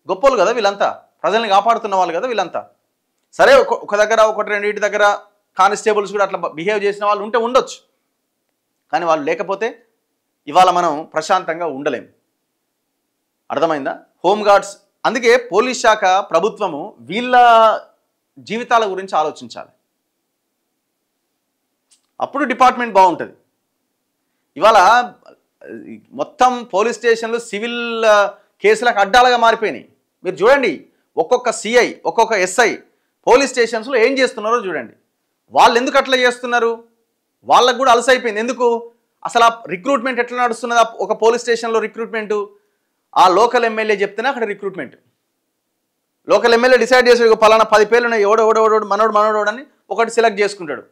గొప్పోళ్ళు కదా వీళ్ళంతా, ప్రజల్ని కాపాడుతున్న వాళ్ళు కదా వీళ్ళంతా. సరే ఒక దగ్గర ఒకటి రెండింటి దగ్గర కానిస్టేబుల్స్ కూడా అట్లా బిహేవ్ చేసిన వాళ్ళు ఉంటే ఉండొచ్చు, కానీ వాళ్ళు లేకపోతే ఇవాళ మనం ప్రశాంతంగా ఉండలేం. అర్థమైందా? హోంగార్డ్స్, అందుకే పోలీస్ శాఖ ప్రభుత్వము వీళ్ళ జీవితాల గురించి ఆలోచించాలి, అప్పుడు డిపార్ట్మెంట్ బాగుంటుంది. ఇవాళ మొత్తం పోలీస్ స్టేషన్లు సివిల్ కేసులకు అడ్డాలుగా మారిపోయినాయి. మీరు చూడండి, ఒక్కొక్క సిఐ ఒక్కొక్క ఎస్ఐ పోలీస్ స్టేషన్స్లో ఏం చేస్తున్నారో చూడండి. వాళ్ళు ఎందుకు అట్లా చేస్తున్నారు? వాళ్ళకు కూడా అలసైపోయింది. ఎందుకు? అసలు ఆ రిక్రూట్మెంట్ ఎట్లా నడుస్తున్నది? ఒక పోలీస్ స్టేషన్లో రిక్రూట్మెంటు ఆ లోకల్ ఎమ్మెల్యే చెప్తేనే అక్కడ రిక్రూట్మెంట్. లోకల్ ఎమ్మెల్యే డిసైడ్ చేసి పలానా 10 పేర్లు ఉన్నాయి, ఎవడోడు మనోడు అని ఒకటి సెలెక్ట్ చేసుకుంటాడు.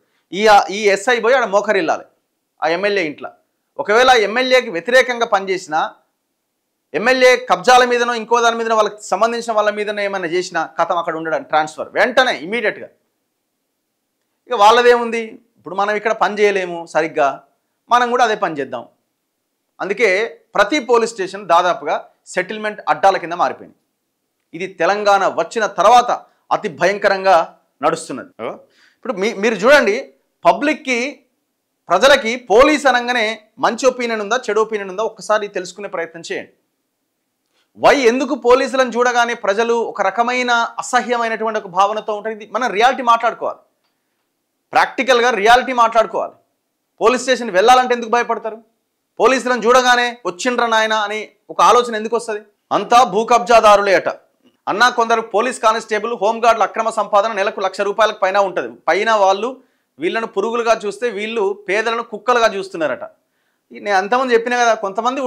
ఈ ఎస్ఐ పోయి ఆడ మోకరిల్లాలి ఆ ఎమ్మెల్యే ఇంట్లో. ఒకవేళ ఎమ్మెల్యేకి వ్యతిరేకంగా పనిచేసినా, ఎమ్మెల్యే కబ్జాల మీదనో ఇంకో దాని మీదనో వాళ్ళకి సంబంధించిన వాళ్ళ మీదనో ఏమైనా చేసినా కథం అక్కడ ఉండడానికి ట్రాన్స్ఫర్ వెంటనే ఇమీడియట్గా. ఇక వాళ్ళదేముంది, ఇప్పుడు మనం ఇక్కడ పని చేయలేము సరిగ్గా, మనం కూడా అదే పని చేద్దాం. అందుకే ప్రతి పోలీస్ స్టేషన్ దాదాపుగా సెటిల్మెంట్ అడ్డాల కింద మారిపోయింది. ఇది తెలంగాణ వచ్చిన తర్వాత అతి భయంకరంగా నడుస్తున్నది. ఇప్పుడు మీరు చూడండి, పబ్లిక్కి ప్రజలకి పోలీస్ అనగానే మంచి ఒపీనియన్ ఉందా చెడు ఒపీనియన్ ఉందా ఒక్కసారి తెలుసుకునే ప్రయత్నం చేయండి. ఎందుకు పోలీసులను చూడగానే ప్రజలు ఒక రకమైన అసహ్యమైనటువంటి ఒక భావనతో ఉంటుంది? మనం రియాలిటీ మాట్లాడుకోవాలి, ప్రాక్టికల్గా రియాలిటీ మాట్లాడుకోవాలి. పోలీస్ స్టేషన్ వెళ్ళాలంటే ఎందుకు భయపడతారు? పోలీసులను చూడగానే వచ్చిండ్ర నాయన అని ఒక ఆలోచన ఎందుకు వస్తుంది? అంతా భూ కబ్జాదారులే అట అన్నా. కొందరు పోలీస్ కానిస్టేబుల్ హోంగార్డుల అక్రమ సంపాదన నెలకు ₹1,00,000 పైన ఉంటుంది. పైన వాళ్ళు వీళ్ళను పురుగులుగా చూస్తే వీళ్ళు పేదలను కుక్కలుగా చూస్తున్నారట. నేను అంతమంది చెప్పినా కదా, కొంతమంది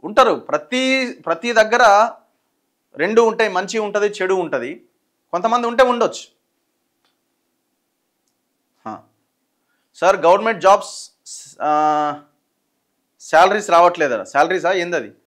ఉంటారు. ప్రతి దగ్గర రెండు ఉంటాయి, మంచి ఉంటుంది చెడు ఉంటుంది. కొంతమంది ఉండొచ్చు. సార్ గవర్నమెంట్ జాబ్స్ శాలరీస్ రావట్లేదా? శాలరీసా ఏందది?